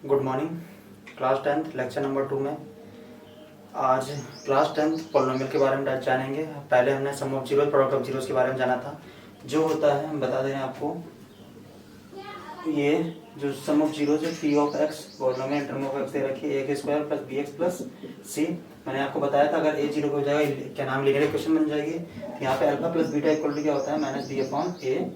Good morning. Class 10th lecture number 2 में आज class 10th polynomial के बारे में जानेंगे। पहले हमने sum of zero product of zeros के बारे में जाना था। जो होता है हम बता दे रहे हैं आपको, ये जो सम ऑफ जीरो जो p of x polynomial term of x दे रखी है, ए के square plus b x plus c. मैंने आपको बताया था अगर ए जीरो हो जाएगा क्या नाम लीनियर इक्वेशन बन जाएगी। यहाँ पे alpha plus beta equal to क्या होता है, माइनस बी अपॉन ए।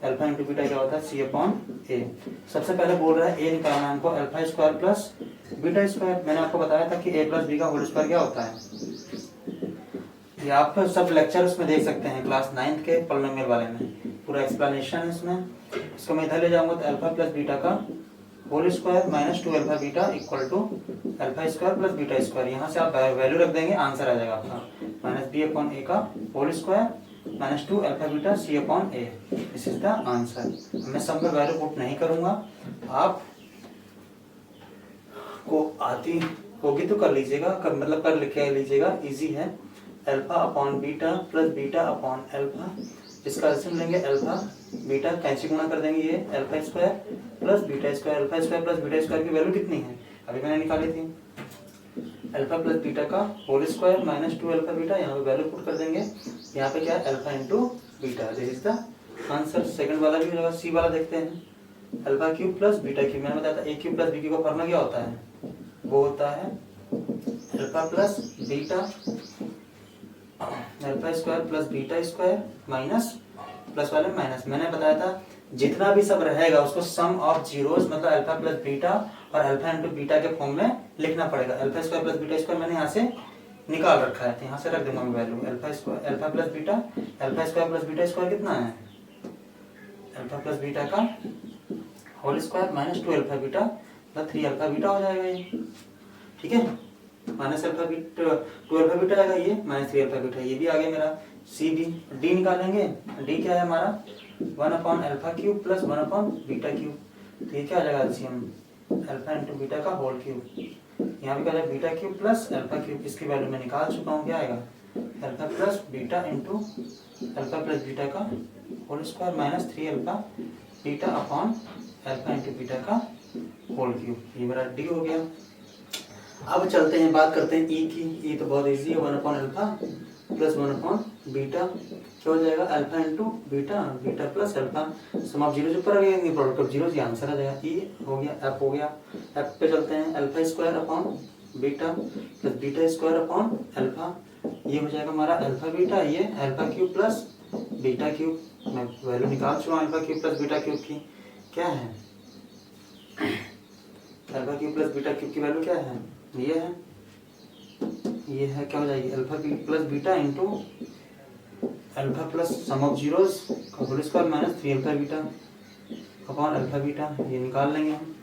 अल्फा इंटू बीटा क्या होता है, सी अपॉन ए। सबसे पहले बोल रहा है ए निकालना है हमको, alpha square plus beta square. मैंने आपको बताया था कि ए प्लस बी का होल स्क्वायर क्या होता है। ये आप सब लेक्चर उसमें देख सकते हैं, क्लास 9th के पॉलिनोमियल वाले में पूरा एक्सप्लेनेशन है इसमें। इसको मैं इधर ले जाऊंगा तो अल्फा प्लस बीटा का whole square minus 2 alpha beta equal to alpha square plus beta square. यहाँ से आप वैल्यू रख देंगे, आंसर आ जाएगा आपका माइनस बी अपॉन ए का whole square minus 2 alpha beta C upon A. This is the answer. मैं सब में वैल्यू पुट नहीं करूंगा, आप को आती होगी तो कर लीजिएगा, मतलब कर लिख लीजिएगा, इजी है। Alpha upon beta plus beta upon alpha, इसका एलसीएम लेंगे अल्फा बीटा, कैंची गुणा कर देंगे, ये alpha square plus beta square. Alpha square plus beta square की वैल्यू कितनी है, अभी मैंने निकाली थी। अल्फा प्लस बीटा का whole square minus 2 alpha beta, यहाँ पे वैल्यू पुट कर देंगे। यहाँ पे क्या है, alpha into beta. This is the answer. Second वाला भी हो जाएगा। सी वाला देखते हैं, alpha cube plus beta cube. मैंने बताया था ए क्यूब प्लस बी क्यूब का फॉर्मूला क्या होता है, वो होता है alpha plus beta alpha square plus beta square minus plus वाले माइनस। मैंने बताया था जितना भी सब रहेगा उसको सम ऑफ जीरोस मतलब अल्फा प्लस बीटा और अल्फा इंटू बीटा के फॉर्म में लिखना पड़ेगा। Alpha square plus beta square मैंने यहाँ से निकाल रखा है, तो यहाँ से रख दूंगा मैं value. Alpha square alpha plus beta, alpha square plus beta square कितना है, अल्फा प्लस बीटा का whole square minus 2 alpha beta मतलब 3 अल्फा बीटा हो जाएगा ये, ठीक है। Minus alpha beta 2 alpha beta आएगा, ये माइनस 3 अल्फा बीटा, ये भी आ गया मेरा। सी बी डी निकालेंगे, डी क्या है हमारा 1 upon alpha cube plus 1 upon beta cube. तो ये क्या आ जाएगा एलसीएम, अल्फा इंटू बीटा का होल क्यूब। यहाँ भी क्या है beta cube plus alpha cube, इसकी वैल्यू मैं निकाल चुका हूँ, क्या आएगा alpha plus beta into alpha plus beta का whole square minus 3 alpha beta upon alpha into beta का होल क्यूब। ये मेरा डी हो गया। अब चलते हैं, बात करते हैं ई की। ई तो बहुत इजी है, 1 upon alpha plus 1 upon beta, क्या हो जाएगा alpha into beta, beta plus alpha. Sum of zero जो ऊपर आ गया, प्रोडक्ट ऑफ जीरो, ये आंसर आ जाएगा। ई हो गया, एफ हो गया। एफ पे चलते हैं, alpha square upon beta plus beta square upon alpha, ये हो जाएगा हमारा अल्फा बीटा, ये alpha cube plus beta cube. मैं वैल्यू निकाल चुका हूँ alpha cube plus beta cube की, क्या है alpha cube plus beta cube की वैल्यू क्या है, ये है क्या हो जाएगी alpha plus beta into alpha plus sum of zeros का whole square minus 3 alpha beta upon alpha beta. ये निकाल लेंगे हम।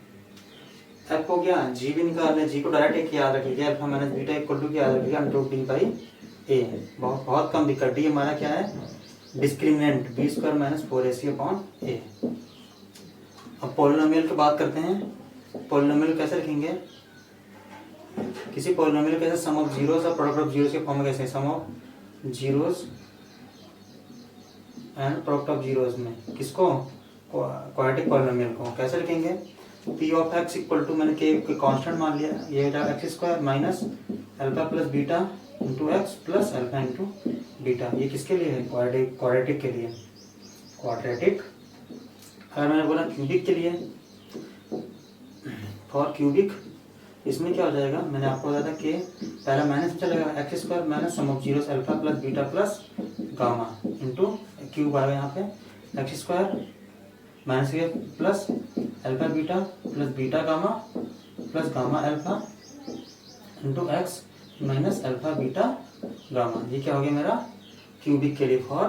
एफ हो गया, जी भी निकाल लें। जी को डायरेक्ट एक याद रखिएगा, alpha minus beta equal to याद रखिएगा अंडर डी बाई ए। बहुत कम दिक्कत। डी हमारा क्या है discriminant, b square minus 4ac upon a. अब पॉलिनोमियल की बात करते हैं। पॉलिनोमियल कैसे लिखेंगे, किसी पॉलिनोमियल कैसे सम ऑफ जीरोस और प्रोडक्ट ऑफ जीरोस के फॉर्म में कैसे, sum of zeros and product of zeros में किसको, क्वाड्रेटिक पॉलिनोमियल को कैसे लिखेंगे। P of x equal to, मैंने के कांस्टेंट मान लिया, ये हो जाएगा x square minus alpha plus beta into x plus alpha into beta. ये किसके लिए है, क्वाड्रेटिक के लिए। क्वाड्रेटिक अगर मैंने बोला क्यूबिक के लिए, फॉर क्यूबिक, इसमें क्या हो जाएगा, मैंने आपको बताया था कि पहला माइनस में चलेगा, x square minus sum of zeros alpha plus beta plus gamma into cube आएगा यहाँ पे एक्स स्क्वायर माइनस के plus alpha beta plus beta gamma plus gamma alpha into x minus alpha beta gamma. ये क्या हो गया मेरा cubic के लिए, फॉर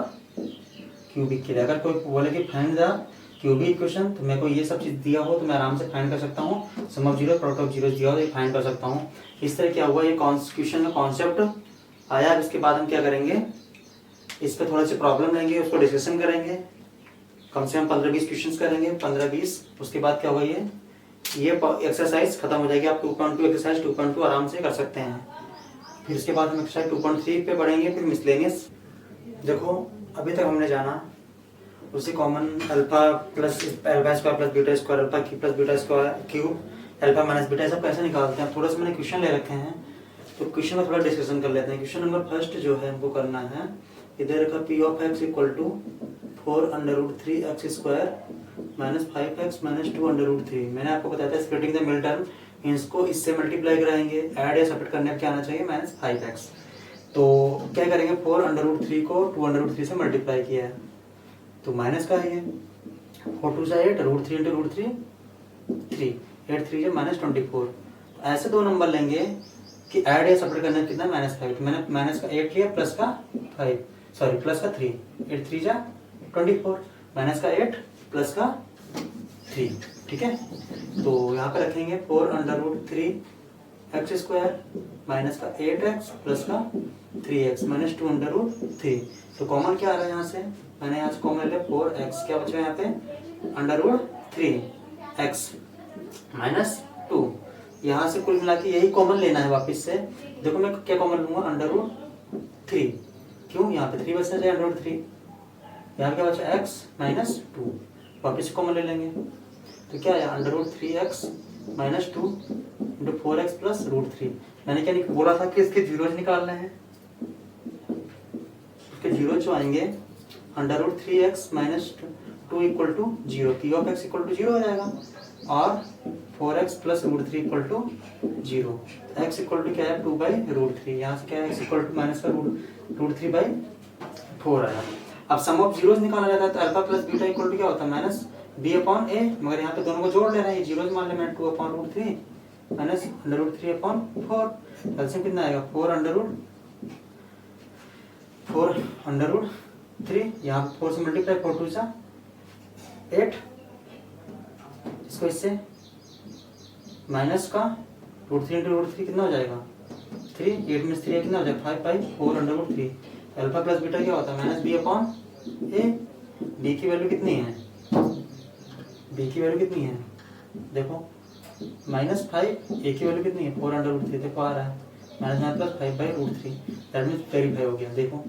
क्यूबिक के लिए। अगर कोई बोले कि फाइंड द क्यूबिक इक्वेशन, तो मेरे को ये सब चीज दिया हो तो मैं आराम से फाइंड कर सकता हूँ। Sum of zero product of zero दिया हो तो फाइंड कर सकता हूँ। इस तरह क्या हुआ, ये क्वेश्चन में कॉन्सेप्ट आया। इसके बाद हम क्या करेंगे, इस पे थोड़े से प्रॉब्लम लेंगे, उसको डिस्कशन करेंगे, कम से कम 15-20 क्वेश्चन करेंगे, 15-20। उसके बाद क्या होगा, ये एक्सरसाइज खत्म हो जाएगी। आप 2.2 एक्सरसाइज 2.2 आराम से कर सकते हैं। फिर उसके बाद हम एक्सरसाइज 2.3 पे बढ़ेंगे, फिर मिसलेनियस। देखो अभी तक हमने जाना उसी common alpha square plus beta square, alpha cube plus beta square cube, alpha minus beta सब कैसे निकालते हैं, थोड़ा सा मैंने क्वेश्चन ले रखे हैं तो क्वेश्चन में थोड़ा डिस्कशन कर लेते हैं। क्वेश्चन नंबर फर्स्ट जो है हमको करना है, इधर रखा P of x equal to 4√3x² minus 5x minus 2√3। मैंने आपको बताया था स्प्लिटिंग द मिड टर्म, इसको इससे मल्टीप्लाई कराएंगे, ऐड या सब्ट्रैक्ट करने पर क्या आना चाहिए, -5x। तो क्या करेंगे, 4√3 को 2√3 से मल्टीप्लाई किया है तो माइनस का है ये, 4 2 से 8, √3 × √3 3, 8 3 से -24। तो ऐसे दो नंबर लेंगे कि ऐड या सब्ट्रैक्ट करने कितना, -5। तो मैंने माइनस का 8 लिया, प्लस का 3, 8 3 जा 24, माइनस का 8 प्लस का 3, ठीक है। तो यहाँ पे रखेंगे 4√3x² माइनस का 8x प्लस का 3x माइनस 2√3। तो कॉमन क्या आ रहा है यहाँ से, मैंने यहाँ से कॉमन लिया 4x, क्या बचा यहाँ पे √3x माइनस 2। यहाँ से कुल मिला के यही कॉमन लेना है वापस से। देखो मैं क्या कॉमन लूंगा, √3, क्यों यहाँ पे 3 बचना चाहिए, √3, यहाँ क्या बचा x माइनस 2, वापस कॉमन ले लेंगे तो क्या आया √3x माइनस 2 × 4x प्लस √3। मैंने क्या बोला था कि इसके जीरोज निकालने हैं, इसके जीरो जो आएंगे √3x minus 2 equal to 0, P of x equal to 0 हो जाएगा, और 4x plus √3 equal to 0। x equal to क्या है 2/√3, यहाँ से क्या है x इक्वल टू माइनस का √3/4 आया। अब सम ऑफ जीरोज निकाला जाता है तो alpha plus beta equal to क्या होता है, -b/a, मगर यहाँ पे दोनों को जोड़ ले रहे हैं, जीरोज मान ले मैं 2/√3 माइनस √3/4, एलसीएम कितना आएगा 4√3, यहाँ 4 से मल्टीप्लाई, 4 2 सा 8, इसको इससे माइनस का √3 × √3 कितना हो जाएगा 3, 8 में 3 कितना हो जाएगा 5/4√3। अल्फा प्लस बीटा क्या होता है -b/a, b की वैल्यू कितनी है, b की वैल्यू कितनी है देखो -5, a की वैल्यू कितनी है 4√3, देखो आ रहा है -+ 5/√3, दैट मींस वेरीफाई हो गया। देखो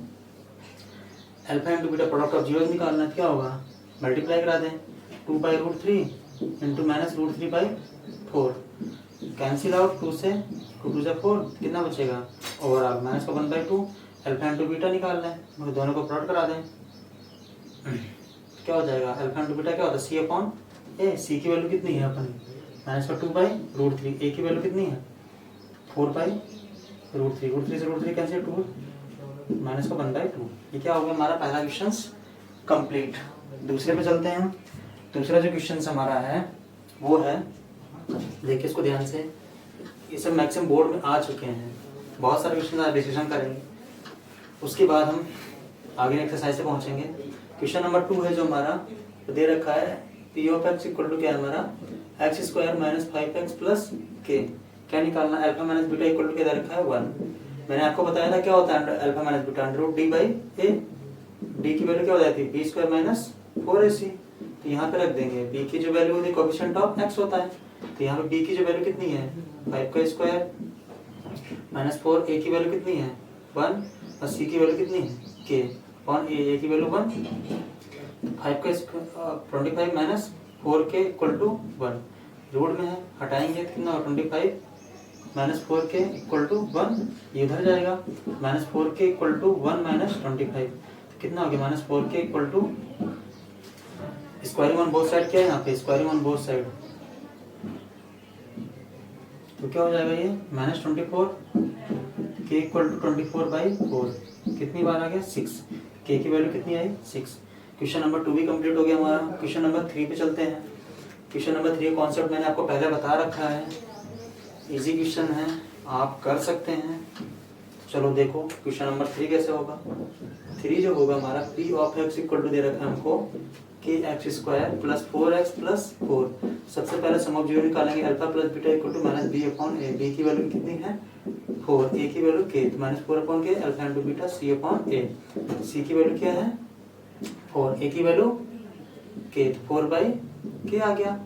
alpha into beta product of zeros निकालना है, क्या होगा मल्टीप्लाई करा दें, 2/√3 इंटू -√3/4, कैंसिल आउट, 2 से 2 से 4, कितना बचेगा ओवरऑल माइनस का 1/2। अल्फा इंटू बीटा निकालना है, मगर दोनों को प्लॉट करा दें, क्या हो जाएगा अल्फा इंटू बीटा क्या होता है c/a, c की वैल्यू कितनी है अपनी माइनस का 2/√3, a की वैल्यू कितनी है 4/√3, √3 से √3 कैंसिल, 2 माइनस का 1/2। ये क्या हो गया हमारा पहला क्वेश्चन कंप्लीट। दूसरे पे चलते हैं। दूसरा जो क्वेश्चन हमारा है वो है, देखिए इसको ध्यान से, ये सब मैक्सिमम बोर्ड में आ चुके हैं, बहुत सारे क्वेश्चन डिस्कशन करेंगे, उसके बाद हम आगे एक्सरसाइज से पहुंचेंगे। क्वेश्चन नंबर 2 है जो हमारा दे रखा है, P of x equal to क्या है हमारा x² minus 5x plus k, क्या निकालना, alpha minus beta equal to क्या दे रखा है 1। मैंने आपको बताया था क्या होता है alpha minus beta, √d/a, d की वैल्यू क्या हो जाती है b² माइनस 4ac, तो यहाँ पे रख देंगे b की जो वैल्यू होती है कोएफिशिएंट ऑफ x होता है, तो यहाँ पे b की जो वैल्यू कितनी है 5² माइनस 4, a की वैल्यू कितनी है 1, और c की वैल्यू कितनी है k अपॉन a की value 1, 25 minus 4k equal to 1, root में है हटाएंगे कितना 25 माइनस 4k इक्वल टू 1, ये उधर जाएगा, minus 4k equal to 1 minus 25, कितना हो गया minus 4k equal to squaring on both side, क्या है यहाँ पे स्क्वायरिंग ऑन बोथ साइड, तो क्या हो जाएगा ये -24 k इक्वल टू 24/4, कितनी बार आ गया 6, k की वैल्यू कितनी आई 6। क्वेश्चन नंबर 2 भी कंप्लीट हो गया हमारा। क्वेश्चन नंबर 3 पे चलते हैं। क्वेश्चन नंबर 3 कॉन्सेप्ट मैंने आपको पहले बता रखा है, इजी क्वेश्चन है, आप कर सकते हैं। चलो देखो क्वेश्चन नंबर 3 कैसे होगा। 3 जो होगा हमारा P of x equal to दे रखा है हमको kx² प्लस 4x प्लस 4। सबसे पहले सम ऑफ जीरो निकालेंगे, alpha plus beta equal to -b/a, b की वैल्यू कितनी है 4, a की वैल्यू k, तो -4/k, alpha into beta c/a, c की वैल्यू क्या है 4, a की वैल्यू k, तो 4/k आ गया।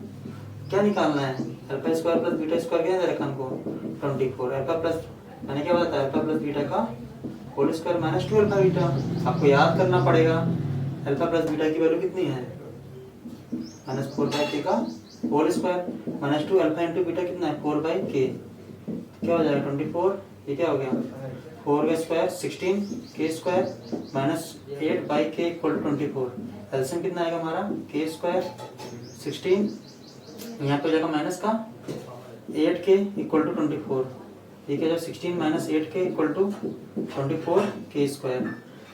क्या निकालना है alpha square plus beta square, क्या दे रखा हमको 24, अल्फा प्लस मैंने क्या बताया अल्फा प्लस बीटा का whole square minus 2 alpha beta. आपको याद करना पड़ेगा अल्फा प्लस बीटा की वैल्यू कितनी है -4/k का whole square minus 2 alpha into beta कितना है 4 बाई के, क्या हो जाएगा 24, ये क्या हो गया 4 का स्क्वायर 16 के स्क्वायर माइनस 8 बाई के इक्वल टू 24। एलसीएम कितना आएगा हमारा के स्क्वायर 16, यहाँ पे हो जाएगा माइनस का 8 के इक्वल टू 24, ठीक है, जब 16 माइनस 8 के इक्वल टू 24 के स्क्वायर,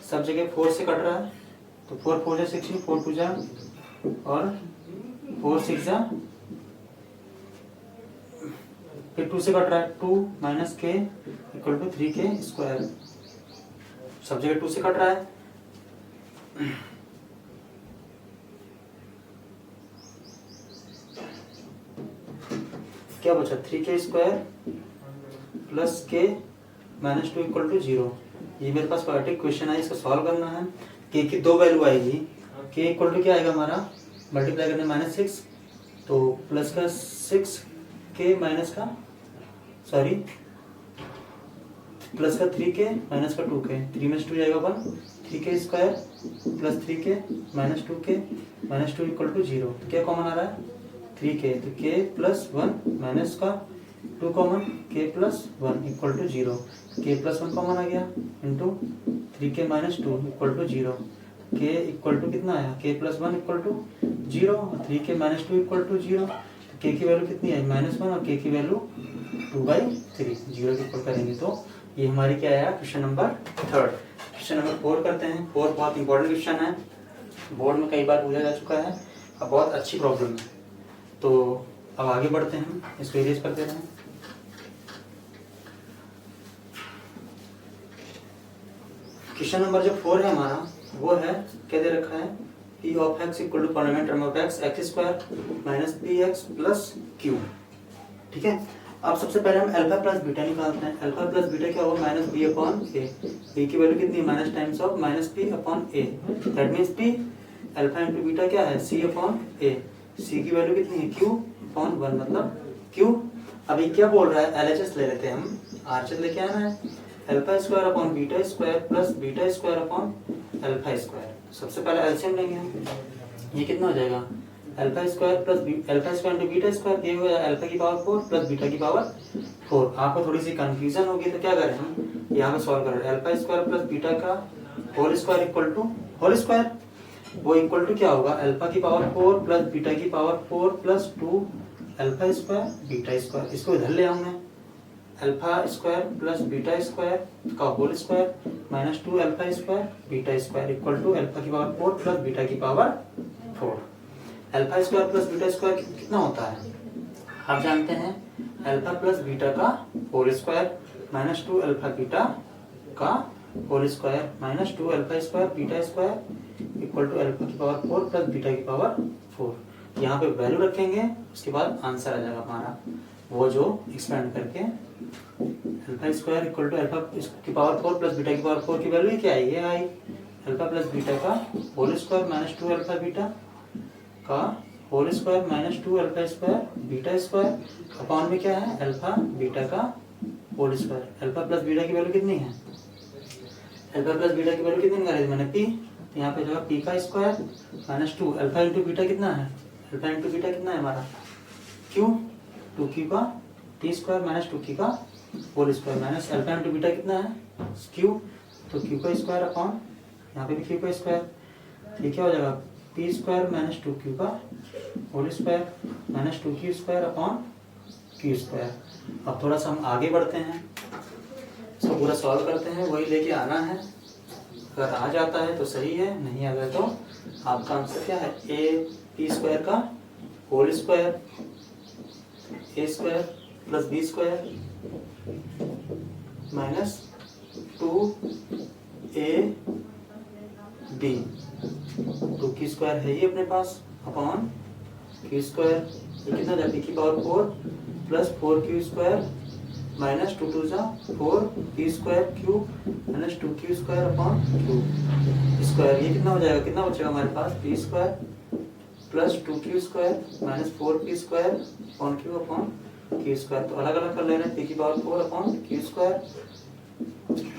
सब जगह 4 से कट रहा है तो 4 4 जा 16, 4 2 जा और 4 6 जा, फिर 2 से कट रहा है 2 माइनस के इक्वल टू 3 के स्क्वायर, सब जगह 2 से कट रहा है। क्या बचा 3 के स्क्वायर प्लस के माइनस 2 इक्वल टू 0। ये मेरे पास क्वाड्रेटिक क्वेश्चन है, इसको सॉल्व करना है। के की 2 वैल्यू आएगी, के इक्वल टू क्या आएगा हमारा मल्टीप्लाई करने -6 तो प्लस का 6 के माइनस का सॉरी प्लस का 3 के माइनस का 2 के, 3 में 2 जाएगा 1, 3 के स्क्वायर प्लस 3 के माइनस 2 के माइनस 2 इक्वल टू 0। तो क्या कॉमन आ रहा है 3 के, तो के प्लस 1 माइनस का 2 कॉमन, के प्लस 1 इक्वल टू 0, के प्लस 1 कॉमन आ गया इंटू 3 के माइनस 2 इक्वल टू 0, के इक्वल टू कितना आया के प्लस 1 इक्वल टू 0 और 3 के माइनस 2 इक्वल टू 0, के की वैल्यू कितनी है -1 और के की वैल्यू 2/3, 0 के इक्वल करेंगे तो ये हमारी क्या आया क्वेश्चन नंबर 3। क्वेश्चन नंबर 4 करते हैं। 4 बहुत इंपॉर्टेंट क्वेश्चन है, बोर्ड में कई बार पूछा जा चुका है और बहुत अच्छी प्रॉब्लम है। तो अब आगे बढ़ते हैं, इसको इरेज करते रहें। क्वेश्चन नंबर जो 4 है हमारा वो है क्या दे रखा है p of x equal to polynomial term of x x square minus px plus q, ठीक है। अब सबसे पहले हम अल्फा प्लस बीटा निकालते हैं। अल्फा प्लस बीटा क्या होगा माइनस बी अपॉन ए, बी की वैल्यू कितनी है minus times of minus P upon A, that means P alpha into beta क्या है सी अपॉन ए, सी की वैल्यू कितनी है क्यू अपॉन 1 मतलब क्यू। अभी क्या बोल रहा है एलएचएस ले लेते हैं हम, आरएचएस लेके आना है alpha square upon beta square plus beta square upon alpha square. सबसे पहले एलसीएम लेंगे हम, ये कितना हो जाएगा alpha square plus alpha square into beta square, ये हो जाएगा अल्फा की पावर 4 प्लस बीटा की पावर 4। आपको थोड़ी सी कंफ्यूजन होगी तो क्या करें हम यहाँ पे सॉल्व करें, अल्फा स्क्वायर प्लस बीटा का whole square equal to whole square, वो इक्वल टू क्या होगा अल्फा की पावर 4 प्लस बीटा की power 4 plus 2 alpha square beta square. इसको इधर ले आऊं मैं, alpha square plus beta square का whole square minus 2 alpha square beta square equal to alpha की पावर 4 प्लस बीटा की power 4। Alpha square plus beta square कितना होता है आप जानते हैं, अल्फा प्लस बीटा का whole square minus 2 alpha beta का whole square minus 2 alpha square beta square equal to alpha की पावर 4 प्लस बीटा की पावर 4। यहाँ पे वैल्यू रखेंगे, उसके बाद आंसर आ जाएगा हमारा वो जो एक्सपेंड करके alpha square equal to alpha की पावर 4 प्लस बीटा की पावर 4 की वैल्यू क्या आई, ये आई अल्फा प्लस बीटा का whole square minus 2 alpha beta का whole square minus 2 alpha square beta square upon में क्या है अल्फा बीटा का whole square. Alpha plus beta की वैल्यू कितनी है, अल्फा प्लस बीटा की वैल्यू कितनी निकाली मैंने पी, तो यहाँ पे जो है पी का square minus 2 alpha into beta कितना है, अल्फा इंटू बीटा कितना है हमारा क्यू 2 की का टी स्क्वायर माइनस 2 की का whole square minus alpha into beta कितना है क्यू, तो क्यू का स्क्वायर अपॉन यहाँ पे भी क्यू का स्क्वायर, ये क्या हो जाएगा पी स्क्वायर माइनस 2 क्यू का whole square minus 2 Q square upon Q square. अब थोड़ा सा हम आगे बढ़ते हैं, इसको पूरा सॉल्व करते हैं, वही लेके आना है। अगर आ जाता है तो सही है, नहीं आ गया तो आपका आंसर क्या है ए पी स्क्वायर का whole square A square plus B square minus 2 A B, 2 की स्क्वायर है ये अपने पास अपॉन क्यू स्क्वायर, ये कितना था पी की power 4 plus 4 q square minus 2 2 जा 4 p square q minus 2 Q square upon Q square, ये कितना हो जाएगा, कितना बचेगा हमारे पास p square plus 2 Q square minus 4 p square upon q upon Q square. तो अलग अलग कर ले रहे हैं, पी की power 4 upon Q square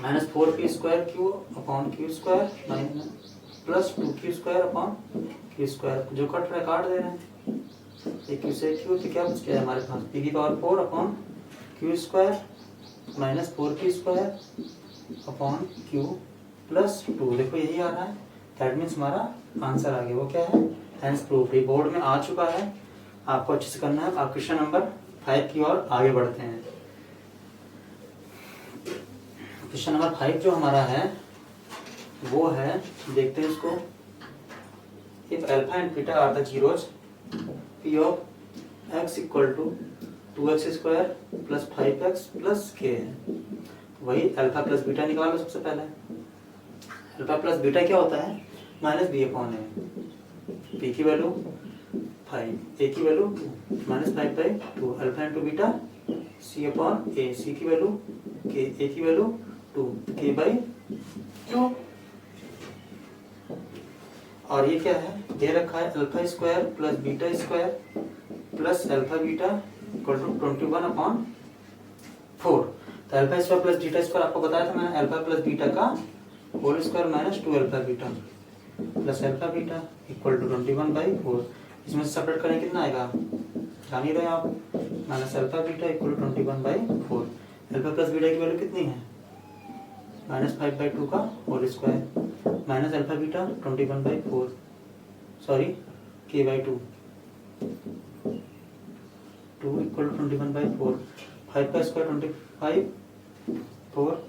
minus 4 p square q upon Q square minus plus 2 Q square upon Q square, जो cut रहा है काट दे रहे हैं ए क्यू से क्यू, तो क्या बच गया हमारे पास पी की power 4 upon Q square minus 4p² upon Q plus 2। देखो यही आ रहा है, दैट मीन्स हमारा आंसर आ गया। वो क्या है, हेंस प्रूफ। ये बोर्ड में आ चुका है, आपको अच्छे से करना है। आप क्वेश्चन नंबर 5 की ओर आगे बढ़ते हैं। क्वेश्चन नंबर 5 जो हमारा है वो है, देखते हैं इसको। If alpha and beta are the zeros P of x equal to 2x² plus 5x plus k है। वही अल्फा प्लस बीटा निकालो सबसे पहले। अल्फा प्लस बीटा क्या होता है, minus B upon A. P की वैल्यू 5, ए की value 2, minus 5/2। Alpha into beta C upon A, C की वैल्यू के, ए की वैल्यू 2, k/2। और ये क्या है, दे रखा है alpha square plus beta square plus alpha beta equal to 21/4। तो alpha square plus beta square आपको बताया था मैंने, अल्फा प्लस बीटा का whole square minus 2 alpha beta plus alpha beta equal to 21/4। इसमें से सेपरेट करें कितना आएगा, जान ही रहे आप, minus alpha beta equal to 21/4। Alpha plus beta की वैल्यू कितनी है, माइनस 5/2 का whole square minus alpha beta 21/4, sorry k/2, 2 equal to 21/4। 5 का square 25, 4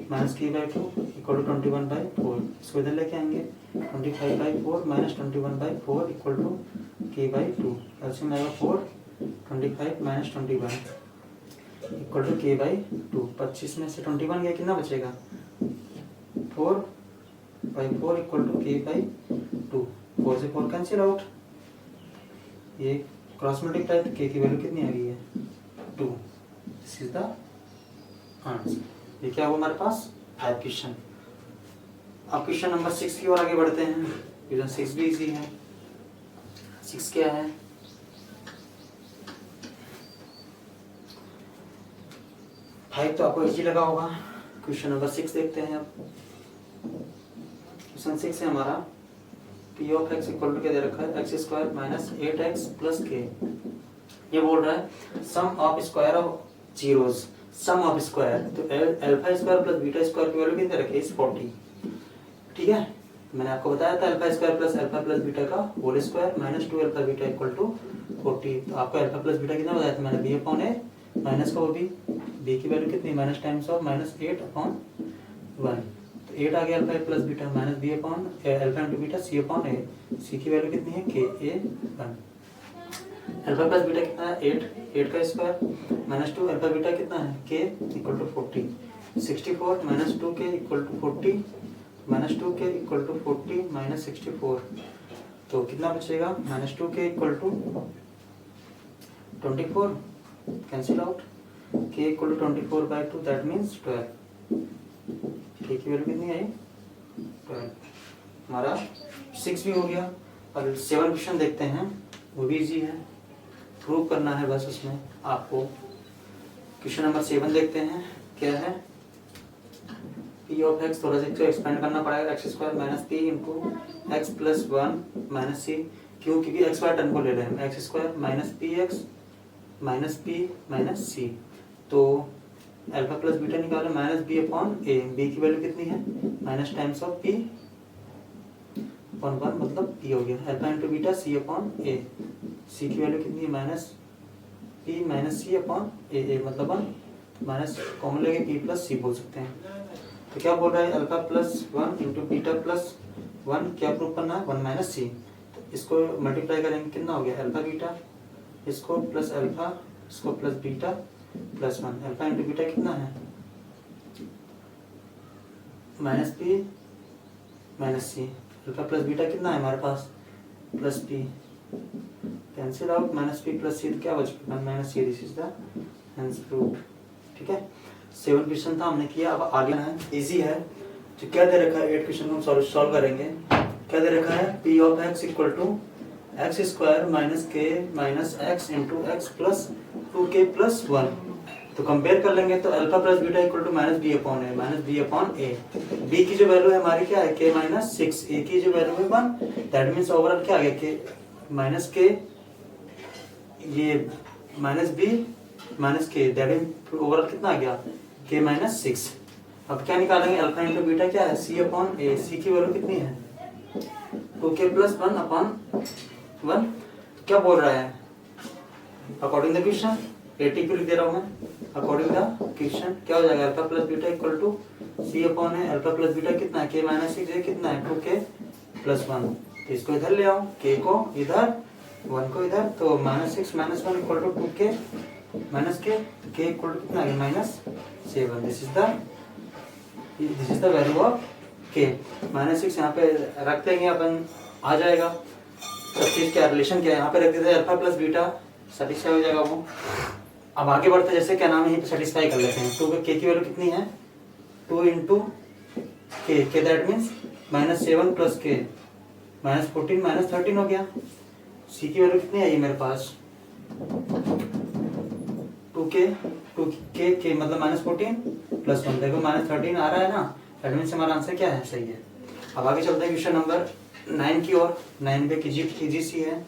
minus k/2 equal to 21/4। इसको इधर लेके आएंगे, 25/4 minus 21/4 equal to k/2। LCM आएगा 4, 25 माइनस 21 इक्वल टू k/2। 25 में से 21 गया, कितना बचेगा, 4/4 इक्वल टू k/2। 4 से 4 कैंसिल आउट, ये क्रॉस मल्टीप्लाई, तो k की वैल्यू कितनी आ गई है, 2। This is the answer. ये क्या हुआ हमारे पास, 5 क्वेश्चन। अब क्वेश्चन नंबर 6 की ओर आगे बढ़ते हैं। क्वेश्चन 6 भी इजी है। 6 क्या है, फाइव तो आपको इजी लगा होगा। क्वेश्चन नंबर 6 देखते हैं। अब क्वेश्चन 6 है हमारा, P of x equal to क्या दे रखा है, x² minus 8x plus k। ये बोल रहा है sum of square of zeros, sum of square, तो alpha square plus beta square की वैल्यू कितनी रखी है, 40। ठीक है, मैंने आपको बताया था alpha square plus alpha plus beta का whole square minus 2 alpha beta equal to 40। तो आपको अल्फा प्लस बीटा कितना बताया था मैंने, बी अपॉन ए माइनस का, वो भी बी की वैल्यू कितनी, माइनस टाइम्स ऑफ माइनस 8/1। तो 8 आ गया alpha plus beta minus B upon alpha into beta C upon A. C की वैल्यू कितनी है, k/1। अल्फा प्लस बीटा कितना है, 8 का स्क्वायर माइनस 2 अल्फा बीटा कितना है, k equal to 40। 64 minus 2k equal to 40 minus 2k equal to 40 minus 64। तो कितना बचेगा, minus 2k equal to 24, cancel out, k equal to 24/2, that means 12। k की value कितनी आई, 12। हमारा 6 भी हो गया। और 7 क्वेश्चन देखते हैं, वो भी इजी है, प्रूव करना है बस उसमें आपको। क्वेश्चन नंबर 7 देखते हैं, क्या है, पी ऑफ एक्स, थोड़ा सा इसको एक्सपेंड करना पड़ेगा, x² minus p into x plus 1 minus c. क्यों, क्योंकि एक्स वाई टर्म को ले रहे हैं, x² minus P X minus P minus C. तो अल्फा प्लस बीटा निकाले, माइनस बी अपॉन ए, बी की वैल्यू कितनी है, minus times of P upon 1, मतलब पी हो गया, alpha into beta C upon A. C की वैल्यू कितनी है, minus P minus C upon A, मतलब 1, माइनस कॉमन लेके पी प्लस सी बोल सकते हैं। तो क्या बोल रहा है, alpha plus 1 into beta plus 1, क्या प्रूव करना है, 1 माइनस सी। तो इसको मल्टीप्लाई करेंगे, कितना हो गया, अल्फा बीटा, इसको प्लस अल्फा, इसको plus beta plus 1। Alpha into beta कितना है, minus P minus c. Alpha plus beta कितना है हमारे पास, plus p, cancel out, minus p plus c, तो क्या बच गया, 1 minus c. This is the answer proved. ठीक है, 7 क्वेश्चन था हमने किया। अब आगे है, इजी है। जो क्या दे रखा है, 8 क्वेश्चन को हम सॉल्व करेंगे। क्या दे रखा है, P of x equal to x² minus k minus x into x plus 2k plus 1। तो कंपेयर कर लेंगे, तो alpha plus beta equal to minus B upon A, minus B upon A. B की जो वैल्यू है हमारी क्या है, k माइनस 6, ए की जो वैल्यू है 1, दैट मीन्स ओवरऑल क्या आ गया, k माइनस k ये माइनस बी माइनस के, दैट इज ओवरऑल कितना आ गया के माइनस 6। अब क्या निकालेंगे, अल्फा इंटू बीटा क्या है सी अपॉन ए, सी की वैल्यू कितनी है 2k प्लस 1 अपॉन 1। क्या बोल रहा है अकॉर्डिंग द क्वेश्चन, 80 क्यों लिख दे रहा हूँ मैं, अकॉर्डिंग द क्वेश्चन क्या हो जाएगा alpha plus beta equal to C upon है, अल्फा प्लस बीटा कितना है के माइनस 6 है, कितना है 2k प्लस 1। तो इसको इधर ले आओ, k को इधर 1 को इधर, तो minus 6 minus 1 equal to 2k minus के, k इक्वल टू कितना आ गया minus 7। This is the value of k। Minus 6 यहाँ पे रख देंगे अपन, आ जाएगा सब चीज क्या रिलेशन क्या है, यहाँ पे रख देते हैं अल्फा प्लस बीटा, सेटिस्फाई हो जाएगा वो। अब आगे बढ़ते जैसे क्या नाम है यहीं पे सेटिस्फाई कर लेते हैं। 2 के की वैल्यू कितनी है 2 इंटू के दैट मीन्स माइनस 7 प्लस के माइनस 14 माइनस 13 हो गया। सी की वैल्यू कितनी आई मेरे पास 2k मतलब माइनस 14 प्लस 1, देखो माइनस 13 आ रहा है ना, दैट मीन्स हमारा आंसर क्या है सही है। अब आगे चलते हैं क्वेश्चन नंबर 9 की ओर। 9 पे इजी सी है।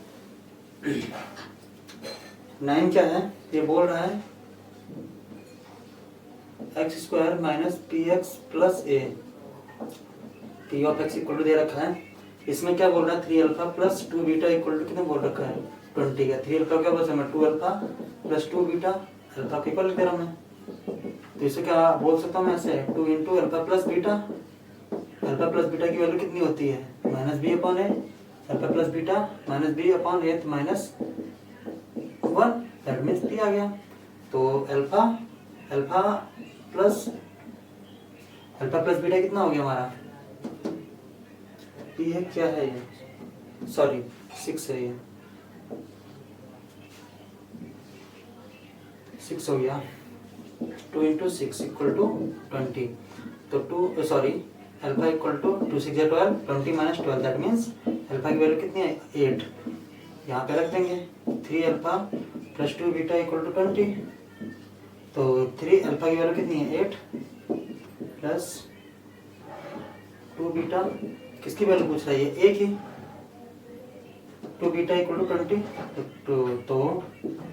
9 क्या है, ये बोल रहा है x square minus P x plus a, p of x equal to दे रखा है। इसमें क्या बोल रहा है 3 alpha plus 2 beta equal to कितना बोल रखा है 20 का। 3 अल्फा क्या बोल सकता है 2 अल्फा प्लस 2 बीटा, अल्फा के इक्वल दे रहा हूँ मैं, तो इसे क्या बोल सकता हूँ मैं ऐसे 2 into alpha plus beta. Alpha plus beta की वैल्यू कितनी होती है minus B upon A, alpha plus beta minus B upon A minus 1, that means b आ गया। तो अल्फा प्लस बीटा कितना हो गया हमारा पी है, क्या है ये सॉरी 6 है, ये 6 हो गया। 2 इंटू 6 इक्वल टू 20, तो 2 sorry alpha equal to 2 6 12 20 minus 12, that means alpha की वैल्यू कितनी है 8, यहाँ पे रख देंगे। 3 alpha plus 2 beta equal to 20, तो 3 अल्फा की वैल्यू कितनी है 8 प्लस 2 बीटा, किसकी वैल्यू पूछ रहा है ये एक ही, 2 बीटा इक्वल टू 20, तो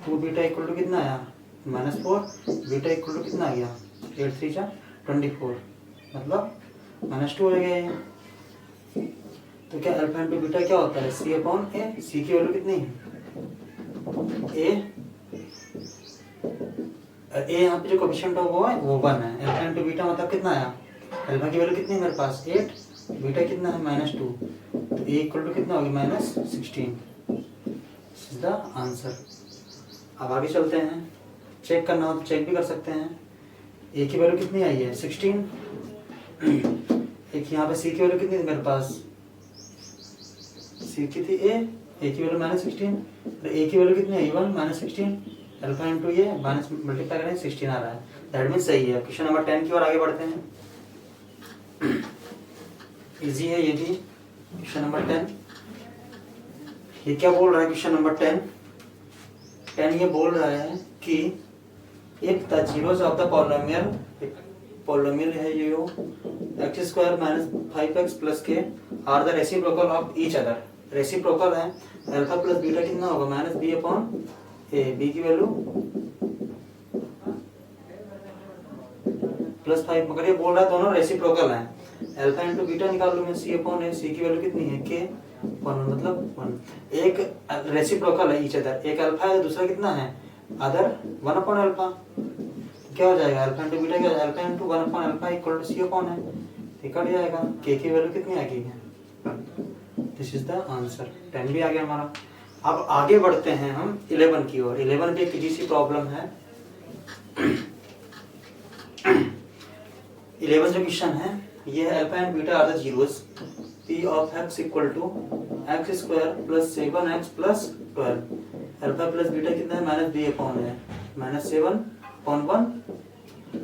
2 बीटा इक्वल टू कितना आया -4, बीटा इक्वल टू कितना आ गया 8 3 24, मतलब -2 हो गया ये। तो क्या अल्फा इंटू बीटा क्या होता है सी अपॉन ए, सी की वैल्यू कितनी है ए यहाँ पे जो कोएफिशिएंट है वो 1 है। अल्फा इंटू बीटा मतलब कितना आया, अल्फा की वैल्यू कितनी है मेरे पास 8, बीटा कितना है -2, तो ए इक्वल टू कितना होगी -16, दिस इज द आंसर। अब आगे चलते हैं, चेक करना हो तो चेक भी कर सकते हैं। ए की वैल्यू कितनी आई है 16, एक यहाँ पे सी की वैल्यू कितनी थी मेरे पास, सी की थी ए की वैल्यू -16, तो ए की वैल्यू कितनी आई 1 -16, अल्फा इंटू ये माइनस मल्टीप्लाई करें 16 आ रहा है, दैट मीन्स सही है। क्वेश्चन नंबर 10 की ओर आगे बढ़ते हैं। इजी है ये भी क्वेश्चन नंबर 10। ये क्या बोल रहा है क्वेश्चन नंबर 10 ये बोल रहा है कि if the zeros of the polynomial है ये x square minus 5x plus k are the reciprocal of each other, reciprocal है अल्फा प्लस बीटा कितना होगा -b अपॉन ए, बी की वैल्यू +5, मगर ये बोल रहा है दोनों रेसिप्रोकल हैं। अल्फा इंटू बीटा निकाल लूँ मैं सी अपॉन ए, सी की वैल्यू कितनी है के 1 मतलब 1, एक रेसिप्रोकल है ईच अदर, एक अल्फा है दूसरा कितना है अदर 1 अपॉन अल्फा, क्या हो जाएगा अल्फा इंटू बीटा क्या, alpha into 1 upon alpha equal to C upon है, ये कट जाएगा, के की वैल्यू कितनी आ गई है, दिस इज द आंसर। 10 भी आ गया हमारा। अब आगे बढ़ते हैं हम 11 की ओर। 11 भी एक इजी सी प्रॉब्लम है। 11 जो क्वेश्चन है ये है alpha and beta are the zeros, P of x equal to X square plus 7x plus 12, alpha plus beta कितना है -b अपॉन है -7 upon 1,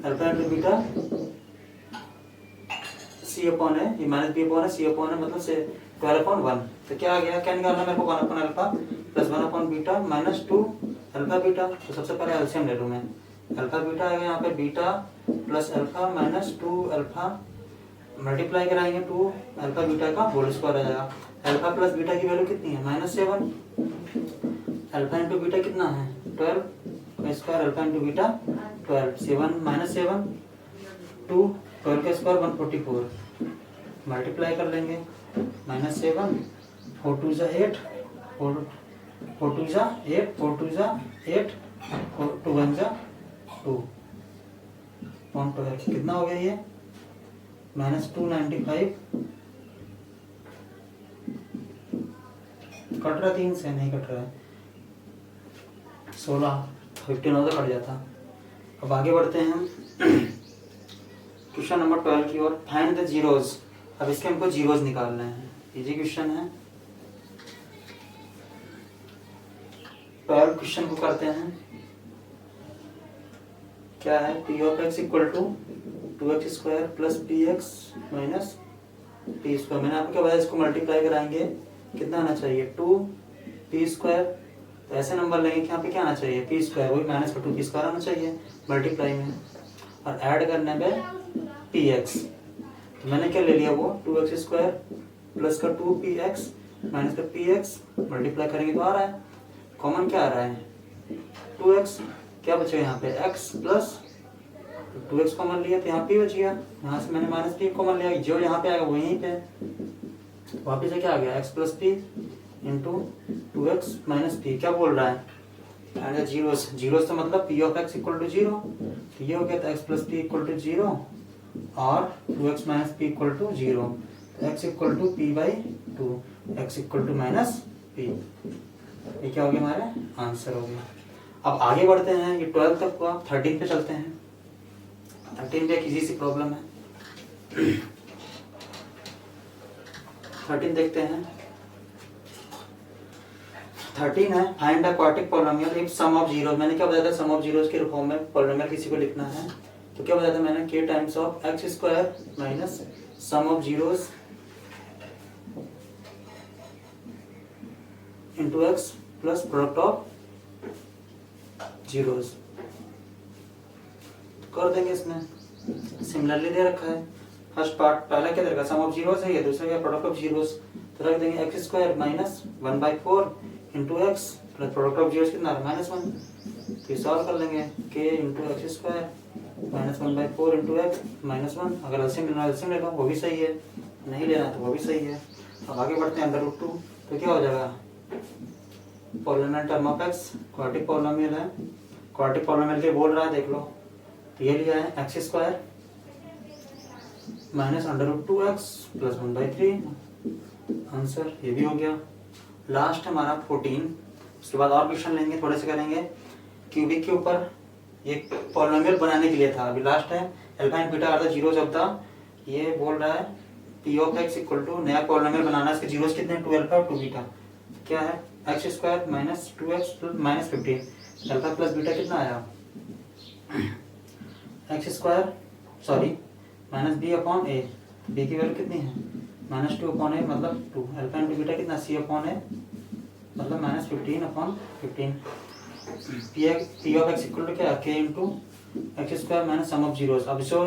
alpha into beta C upon है, ये -b अपॉन है, सी अपॉन है मतलब से 12 अपॉन 1, तो क्या आ गया, क्या निकालना है मेरे को 1 upon alpha plus 1 upon beta -2 alpha beta, तो सबसे पहले एलसीएम ले लूँ मैं, अल्फा बीटा आएगा यहाँ पे beta plus alpha -2 alpha multiply कराएंगे 2 अल्फा बीटा का होल स्क्वायर आ जाएगा। अल्फा प्लस बीटा की वैल्यू कितनी है -7, अल्फा इंटू बीटा कितना है 12 square alpha into beta 12 7 minus 7 2 12 का स्क्वायर 144 मल्टीप्लाई कर लेंगे माइनस 7 4 2 जा 8 4 2 जा 8 4 2 जा 8 4 2 1 जा 2 112 कितना हो गया ये माइनस 295 कट रहा 3 से नहीं कट रहा है 16 15 होता कट जाता। अब आगे बढ़ते हैं हम क्वेश्चन नंबर 12 की ओर। Find the zeros. अब इसके हमको जीरोज निकालने हैं। इजी क्वेश्चन है। 12 क्वेश्चन को करते हैं। क्या है P of x equal to 2x square plus P X minus P square. मैंने आपको क्या बताया इसको मल्टीप्लाई कराएंगे कितना आना चाहिए 2 पी स्क्वायर। तो ऐसे नंबर लेंगे कि यहाँ पे क्या आना चाहिए पी स्क्वायर वही माइनस का 2 पी स्क्वायर आना चाहिए मल्टीप्लाई में और ऐड करने में पी एक्स। तो मैंने क्या ले लिया वो 2x स्क्वायर प्लस का 2 पी एक्स माइनस का पी एक्स मल्टीप्लाई करेंगे तो आ रहा है कॉमन क्या आ रहा है 2x। क्या बचेगा यहाँ पे x प्लस 2x कॉमन लिया तो यहाँ p बच गया। यहाँ से मैंने माइनस p कॉमन लिया जो यहाँ पे आएगा वहीं पे वापिस से क्या आ गया x plus P into 2x minus P. क्या बोल रहा है जीरोस जीरोस तो मतलब p of x equal to 0 तो ये हो गया तो x plus P equal to 0 और 2x minus P equal to 0 तो x equal to P by 2 x equal to minus P. ये क्या हो गया हमारा आंसर हो गया। अब आगे बढ़ते हैं ये 12 तक हुआ 13 पे चलते हैं। 13 पे किसी सी प्रॉब्लम है 13 देखते हैं। 13 है find the quadratic polynomial if sum of zero. मैंने क्या बताया था सम ऑफ जीरोस के फॉर्म में पॉलिनोमियल किसी को लिखना है तो क्या बताया था मैंने k times of x square minus sum of zeros into x plus product of zeros. कर देंगे इसमें सिमिलरली दे रखा है फर्स्ट पार्ट पहला क्या दे रखा सम ऑफ जीरोस है ये दूसरा क्या प्रोडक्ट ऑफ जीरोस तो रख देंगे x square minus 1/4 into x plus product of zeros कितना है -1 तो सॉल्व कर लेंगे k into X square minus 1/4 into x -1। अगर एलसीएम लेना एलसीएम ले लो वो भी सही है नहीं लेना तो वो भी सही है। अब आगे बढ़ते हैं अंडर रूट 2 तो क्या हो जाएगा polynomial term of x quadratic polynomial है क्वाड्रेटिक पॉलिनोमियल के बोल रहा है देख लो तो ये लिया है x square minus under root 2x प्लस 1/3 आंसर ये भी हो गया। लास्ट हमारा 14 उसके बाद और क्वेश्चन लेंगे थोड़े से करेंगे क्यूबिक के ऊपर ये पॉलिनोमियल बनाने के लिए था। अभी लास्ट है alpha and beta are the zeros of the ये बोल रहा है p of x equal to नया पॉलिनोमियल बनाना है इसके जीरोस कितने 2 अल्फा और 2 बीटा क्या है x square minus 2x minus 15 alpha plus beta कितना आया x square sorry minus B upon A B की वैल्यू कितनी है माइनस 2 अपॉन ए मतलब 2 अल्फा इंटू बीटा कितना c अपॉन ए मतलब minus 15 upon 15 p of x equal to क्या k into X square minus sum of zeros. अब जो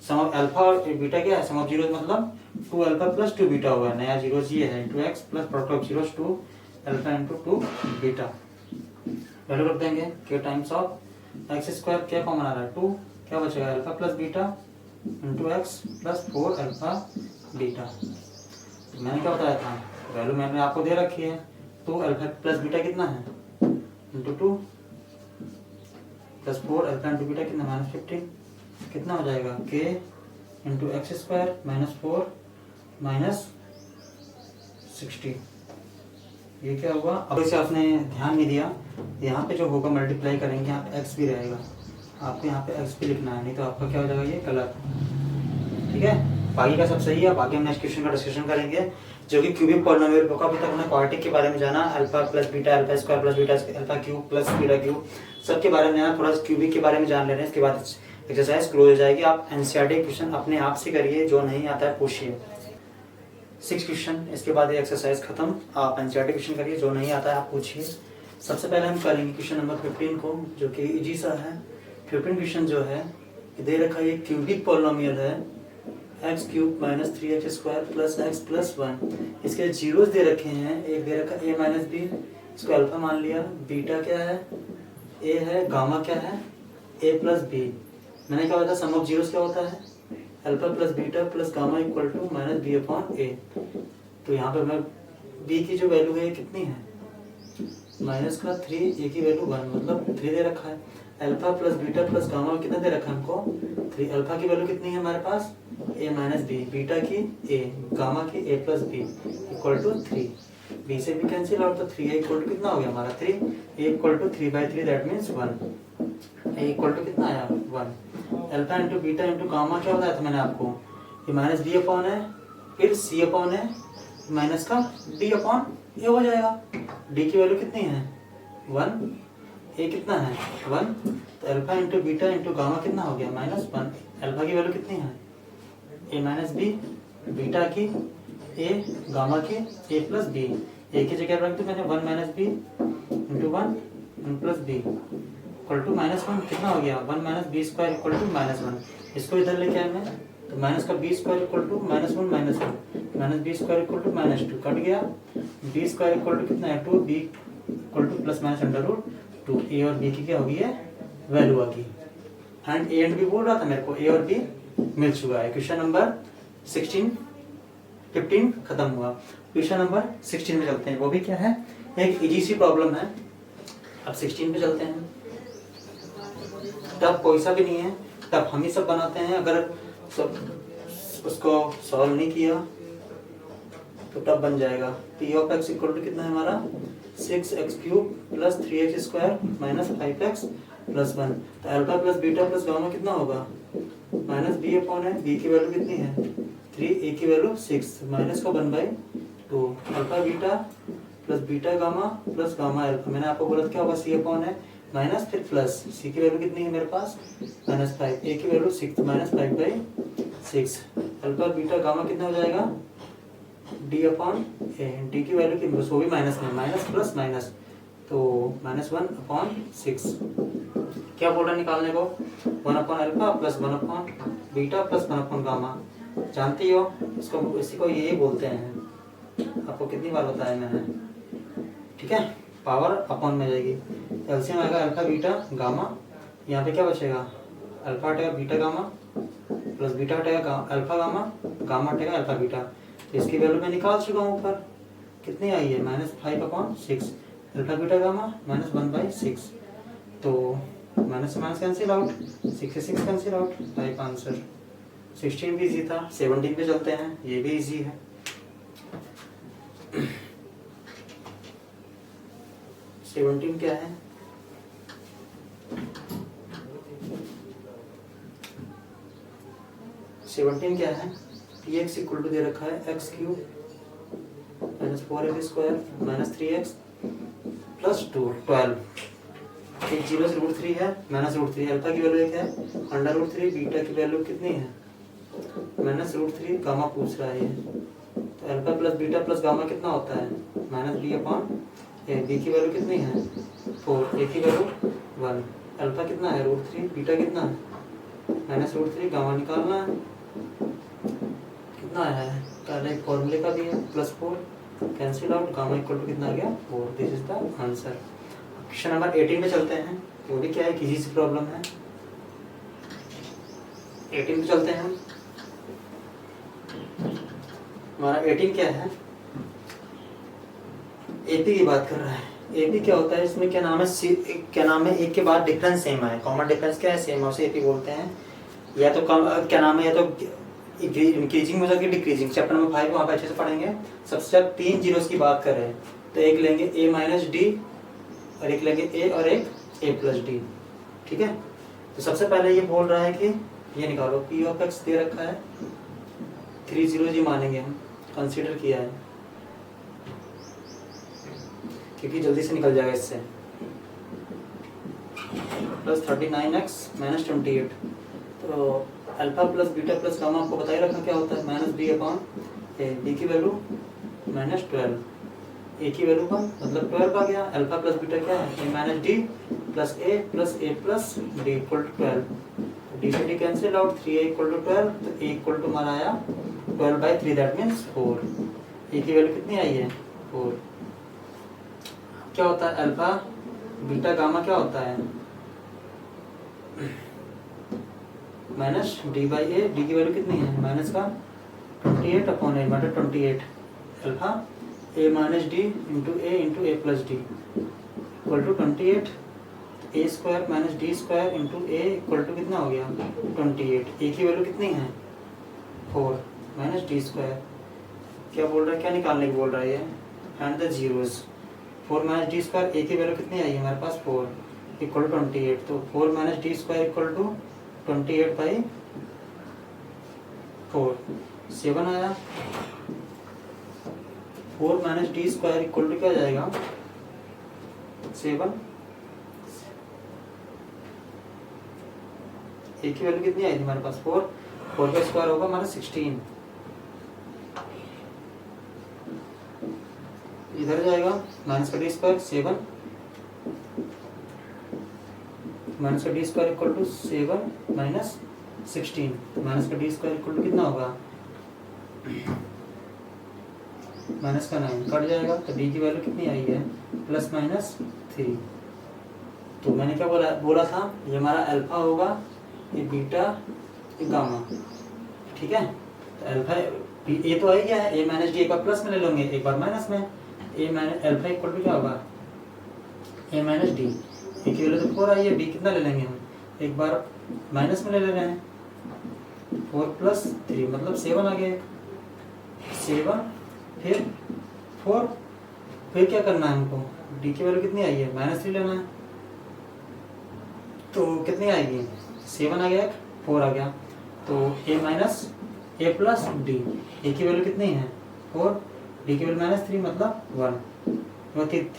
sum of alpha और बीटा क्या है सम ऑफ जीरोस मतलब 2 अल्फा प्लस 2 बीटा हुआ है नया जीरोस ये है into x plus product of zeros 2 alpha into 2 beta value रख देंगे k times of x square क्या कॉमन आ रहा है 2 क्या बचेगा alpha plus beta into x plus 4 alpha beta. मैंने क्या बताया था वैल्यू मैंने आपको दे रखी है तो अल्फा प्लस बीटा कितना है into 2 plus 4 alpha into beta कितना माइनस 15 कितना हो जाएगा k into X square minus 4 minus 60 ये क्या हुआ। अब इसे आपने ध्यान नहीं दिया यहाँ पे जो होगा मल्टीप्लाई करेंगे यहाँ पे x भी रहेगा आपको यहाँ पे x भी लिखना है नहीं तो आपका क्या हो जाएगा ये गलत ठीक है। बाकी का सब सही है। बाकी हम नेक्स्ट क्वेश्चन का डिस्कशन करेंगे जो कि क्यूबिक पॉलिनोमियल होगा। अभी तक हमने क्वाड्रेटिक के बारे में जाना alpha plus beta alpha square plus beta alpha cube plus beta cube सबके बारे में जाना थोड़ा क्यूबिक के बारे में जान ले रहे हैं। इसके बाद एक्सरसाइज क्लोज हो जाएगी। आप एनसीईआरटी क्वेश्चन अपने आप से करिए जो नहीं आता है पूछिए 6 क्वेश्चन इसके बाद ये एक्सरसाइज खत्म। आप एनसीईआरटी क्वेश्चन करिए जो नहीं आता है आप पूछिए। सबसे पहले हम करेंगे क्वेश्चन नंबर 15 को जो कि इजी सा है। 15 क्वेश्चन जो है दे रखा है क्यूबिक पॉलिनोमियल है x cube minus 3x square plus x plus 1 इसके जीरोस दे रखे हैं एक दे रखा a माइनस बी इसको अल्फा मान लिया, बीटा क्या है, ए है, गामा क्या है, ए प्लस बी। मैंने क्या बताया, सम ऑफ जीरोस क्या होता है, alpha plus beta plus gamma equal to minus B upon a. तो यहाँ पे मैं बी की जो वैल्यू है कितनी है, माइनस का 3, ए की वैल्यू 1, मतलब 3 दे रखा है। Alpha plus beta plus gamma कितना दे रखा है हमको, 3। अल्फा की वैल्यू कितनी है हमारे पास, ए माइनस बी, बीटा की ए, गामा की a plus B equal to 3। B से भी कैंसिल आउट, तो 3a इक्वल टू कितना हो गया हमारा 3, a equal to 3/3 that means 1। a equal to कितना आया 1। Alpha into beta into gamma क्या बताया था मैंने आपको, ये माइनस बी अपॉन है, फिर सी अपॉन है, माइनस का डी अपॉन ए हो जाएगा। डी की वैल्यू कितनी है 1, ए कितना है 1, तो alpha into beta into gamma कितना हो गया -1। अल्फा की वैल्यू कितनी है ए माइनस बी, बीटा की ए, गामा की ए प्लस बी। ए की जगह रख दो मैंने 1 minus B into 1 plus B equal to -1। कितना हो गया 1 minus B square equal to -1। इसको इधर लेके आए मैं, तो माइनस का B square equal to -1 minus B square equal to -2 cut गया। बी स्क्वायर इक्वल टू कितना है 2, B equal to plus minus √2। A और बी की क्या होगी है वैल्यू आ गई। एंड ए एंड बी बोल रहा था मेरे को, ए और बी मिल चुका है। क्वेश्चन नंबर 15 खत्म हुआ। क्वेश्चन नंबर 16 में चलते हैं, वो भी क्या है, एक इजी सी प्रॉब्लम है। अब 16 पे चलते हैं। टफ कोई सा भी नहीं है, टफ हम ही सब बनाते हैं। अगर सब उसको सॉल्व नहीं किया तो टफ बन जाएगा। P of x equal to कितना है हमारा 6x³ plus 3x² minus 5x plus 1। तो alpha plus beta plus gamma कितना होगा माइनस बी अपॉन है, बी की वैल्यू कितनी है 3, ए की वैल्यू 6, माइनस का 1/2। Alpha beta plus beta gamma plus gamma alpha. मैंने आपको बोला क्या होगा सी अपॉन है माइनस फिर प्लस, सी की वैल्यू कितनी है मेरे पास -5, ए की value 6 minus 5/6। Alpha beta gamma कितना हो जाएगा डी अपॉन ए, डी की वैल्यू कितनी, वो भी माइनस में, माइनस प्लस माइनस, तो -1/6। क्या बोल रहा है निकालने को 1 upon alpha plus 1 upon beta plus 1 upon gamma. जानती हो इसको, इसी को यही बोलते हैं, आपको कितनी बार बताया मैंने, ठीक है। पावर अपॉन में जाएगी, एलसीएम आएगा अल्फा बीटा गामा। यहाँ पे क्या बचेगा अल्फा हटेगा बीटा गामा प्लस बीटा हटेगा अल्फा गामा, गामा हटेगा अल्फा बीटा। इसकी वैल्यू मैं निकाल चुका हूँ ऊपर, कितनी आई है -5/6। अल्फा बीटा गामा -1/6, तो माइनस से माइनस कैंसिल आउट, 6 से 6 कैंसिल आउट, 5 आंसर। 16 भी इजी था। 17 पे चलते हैं, ये भी इजी है। सेवनटीन क्या है, सेवनटीन क्या है, px इक्वल टू दे रखा है x³ minus 4x² minus 3x plus 2 12। एक 0 से √3 है माइनस √3। अल्फा की वैल्यू एक है √3, बीटा की वैल्यू कितनी है -√3, गामा पूछ रहा है। तो alpha plus beta plus gamma कितना होता है -b अपॉन ए। बी की वैल्यू कितनी है 4, ए की वैल्यू 1। अल्फा कितना है √3, बीटा कितना है -√3, गामा निकालना है। कितना है पहले एक फॉर्मूले का भी है +4, cancel out, gamma equal to कितना आ गया 4। This is the answer. Question number 18 पे चलते हैं, वो भी क्या है इजी सी प्रॉब्लम है। 18 पे चलते हैं। हमारा 18 क्या है, एपी की बात कर रहा है। एपी क्या होता है, इसमें क्या नाम है, क्या नाम है, एक के बाद डिफरेंस सेम है, कॉमन डिफरेंस क्या है सेम है, उसे एपी बोलते हैं। या तो कम क्या नाम है, या तो इंक्रीजिंग हो सकती है डिक्रीजिंग। चैप्टर नंबर 5 वहाँ पे अच्छे से पढ़ेंगे। सबसे जब 3 जीरोस की बात कर रहे हैं तो एक लेंगे a माइनस डी और एक लेंगे a और एक a प्लस डी, ठीक है। तो सबसे पहले ये बोल रहा है कि ये निकालो p ऑफ x दे रखा है 3 जीरोस, ये मानेंगे हम, कंसीडर किया है क्योंकि जल्दी से निकल जाएगा इससे। Plus 39x minus 28। तो alpha plus beta plus gamma आपको बता ही रखा क्या होता है -b अपॉन ए। बी की वैल्यू -12, ए की वैल्यू का मतलब 12 आ गया। अल्फा प्लस बीटा क्या है a minus d plus a plus D equal to 12। D से d cancel out, 3a equal to 12, तो a इक्वल टू हमारा आया 12/3 दैट मीन्स 4। ए की वैल्यू कितनी आई है 4। क्या होता है अल्फा बीटा गामा क्या होता है minus D by A, D की वैल्यू कितनी है माइनस का 28 अपॉन ए बटा 28 alpha A minus D into A plus D equal to 28 A square minus D square into A equal to कितना हो गया 28। ए की वैल्यू कितनी है 4 माइनस डी स्क्वायर क्या बोल रहा है क्या निकालने की बोल रहा है ये and the zeros 4 minus D square a की वैल्यू कितनी आई है हमारे पास 4 इक्वल टू 28 तो 4 minus D square equal to 28 by 4 7 आया 4 minus D square equal to क्या आ जाएगा 7 ए की वैल्यू कितनी आई थी हमारे पास 4 का स्क्वायर होगा हमारा 16 इधर जाएगा माइनस का डी स्क्वायर 7 माइनस का D square equal to 7 minus 16 minus का डी स्क्वायर इक्वल टू कितना होगा माइनस का 9 कट जाएगा तो डी की वैल्यू कितनी आई है प्लस माइनस 3। तो मैंने क्या बोला था ये हमारा अल्फा होगा ये बीटा ये गामा ठीक है। तो अल्फा ए तो आ गया है ए माइनस डी एक बार प्लस में ले लेंगे एक बार माइनस में ए माइनस अल्फा इक्वल टू क्या होगा ए माइनस डी ए की वैल्यू तो 4 आई है डी कितना ले लेंगे हम एक बार माइनस में ले रहे हैं 4 प्लस 3 मतलब 7 आ गया 7 फिर 4 फिर क्या करना है हमको डी की वैल्यू कितनी आई है -3 लेना है तो कितनी आएगी 7 आ गया 4 आ गया तो a minus a plus d a की वैल्यू कितनी है 4 डी की वैल्यू -3 मतलब 1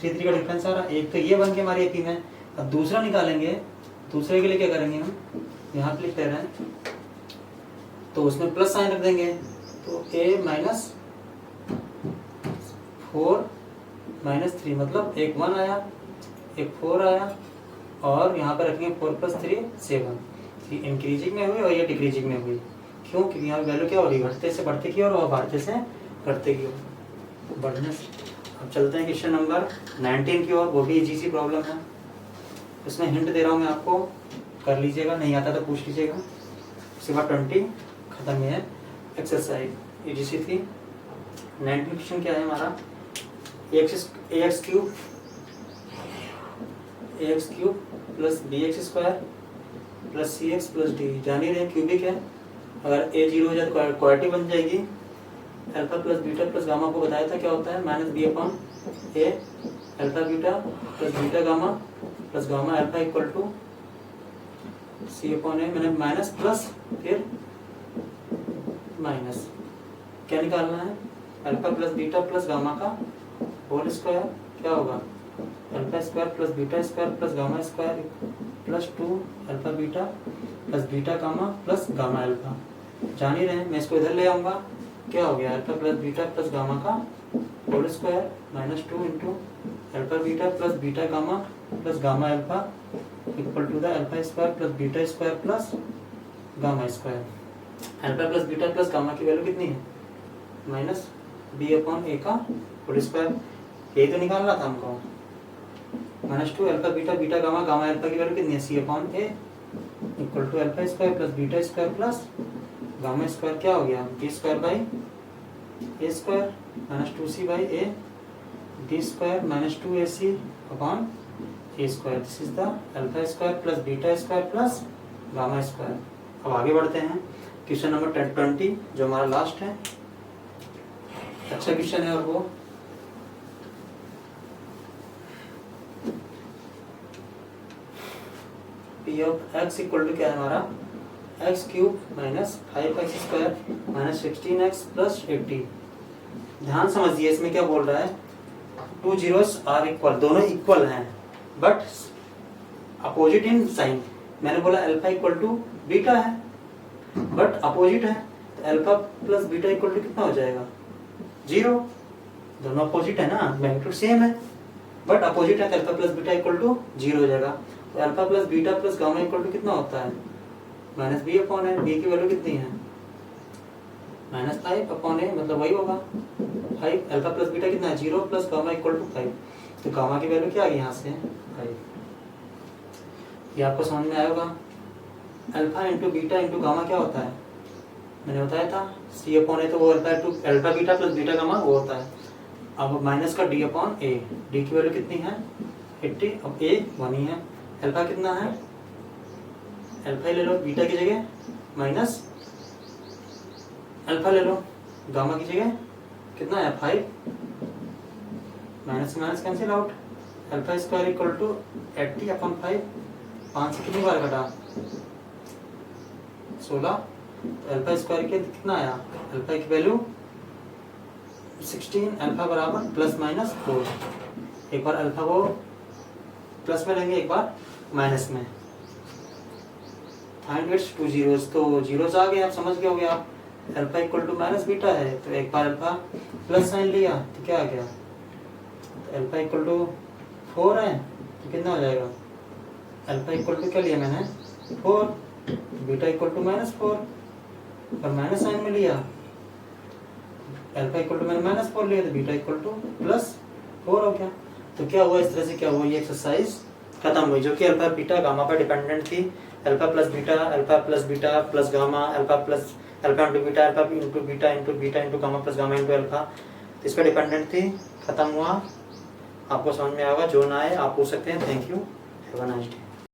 3 का डिफरेंस आ रहा है एक तो ये बन के हमारी एपी में। अब दूसरा निकालेंगे दूसरे के लिए क्या करेंगे हम यहाँ पे लिख रहे हैं तो उसमें प्लस साइन रख देंगे तो ए माइनस 4 -3 मतलब एक 1 आया एक 4 आया और यहाँ पर रखेंगे 4 + 3 7 इंक्रीजिंग में हुई और ये डिक्रीजिंग में हुई क्यों क्योंकि यहाँ वैल्यू क्या हो रही है घटते से बढ़ते की और बढ़ते से घटते की ओर बढ़ने से। अब चलते हैं क्वेश्चन नंबर 19 की ओर वो भी इजी सी प्रॉब्लम है इसमें हिंट दे रहा हूँ मैं आपको कर लीजिएगा नहीं आता तो पूछ लीजिएगा। उसके बाद 20 खत्म है एक्सरसाइज इजी सी थी। 19 क्वेश्चन क्या है हमारा ax cube plus bx square plus cx plus D जान ही रहे क्यूबिक है अगर a 0 हो जाए तो क्वाड्रेटिक बन जाएगी। Alpha plus beta plus gamma को बताया था क्या होता है -b/a alpha beta plus beta gamma plus gamma alpha equal to c/a मैंने माइनस प्लस फिर माइनस क्या निकालना है alpha plus beta plus gamma का होल स्क्वायर क्या होगा alpha square plus beta square plus gamma square plus 2 alpha beta plus beta gamma plus gamma alpha जान ही रहे हैं। मैं इसको इधर ले आऊंगा क्या हो गया alpha plus beta plus gamma का whole square -2 into alpha beta plus beta gamma plus gamma alpha equal to the alpha square plus beta square plus gamma square. Alpha plus beta plus gamma की value कितनी है -b/a का whole square यही तो निकालना था हमको -2 alpha beta beta gamma gamma alpha की वैल्यू कितनी है c/a equal to alpha square plus beta square plus gamma square क्या हो गया b square by a square -2c/a b square -2ac upon a square this is the alpha square plus beta square plus gamma square. अब आगे बढ़ते हैं question number 20 जो हमारा last है अच्छा क्वेश्चन है और वो p of x equal to क्या है हमारा x cube minus 5x square minus 16x plus 80। ध्यान समझिए इसमें क्या बोल रहा है 2 zeros आर इक्वल दोनों इक्वल हैं बट अपोजिट इन साइन। मैंने बोला अल्फा इक्वल टू बीटा है बट अपोजिट है तो alpha plus beta equal to कितना हो जाएगा 0 दोनों अपोजिट है ना मैग्नीट्यूड सेम है बट अपोजिट है तो alpha plus beta equal to 0 हो जाएगा। तो alpha plus beta plus gamma equal to कितना होता है -b/a b की वैल्यू कितनी है -5/a मतलब वही होगा 5 अल्फा प्लस बीटा कितना है 0 प्लस गामा इक्वल टू 5 तो गामा की वैल्यू क्या आ गई यहाँ से 5। ये आपको समझ में आया होगा। Alpha into beta into gamma क्या होता है, मैंने बताया था सी अपॉन ए, तो वो alpha beta plus beta gamma वो होता है। अब माइनस का डी अपॉन ए, डी की वैल्यू कितनी है 80, अब ए 1 ही है। अल्फा कितना है, अल्फा ही ले लो बीटा की जगह, माइनस अल्फा ले लो गामा की जगह, कितना है 5, minus minus cancel out, alpha square equal to 80 upon 5, 5 से कितनी बार घटा 16, तो अल्फा स्क्वायर के कितना आया, अल्फा की वैल्यू 16, अल्फा बराबर प्लस माइनस 4। एक बार अल्फा को प्लस में लेंगे, एक बार माइनस में। फाइंड इट्स 2 जीरोस, तो जीरोस आ गए, आप समझ गए होगे आप। Alpha equal to minus beta है, तो एक बार अल्फा प्लस साइन लिया तो क्या आ गया, तो अल्फा इक्वल टू 4 है, तो कितना हो जाएगा, अल्फा इक्वल टू क्या लिया मैंने 4, बीटा इक्वल टू -4, और माइनस साइन में लिया, अल्फा इक्वल टू मैंने -4 लिया, तो बीटा इक्वल टू +4 हो गया। तो क्या हुआ, इस तरह से क्या हुआ, ये एक्सरसाइज खत्म हुई, जो कि अल्फा बीटा गामा पर डिपेंडेंट थी। Alpha plus beta plus gamma, alpha into beta, alpha into beta into gamma plus gamma into alpha, इस पर डिपेंडेंट थी। खत्म हुआ, आपको समझ में आएगा, जो ना आए आप पूछ सकते हैं। Thank you, have a nice day.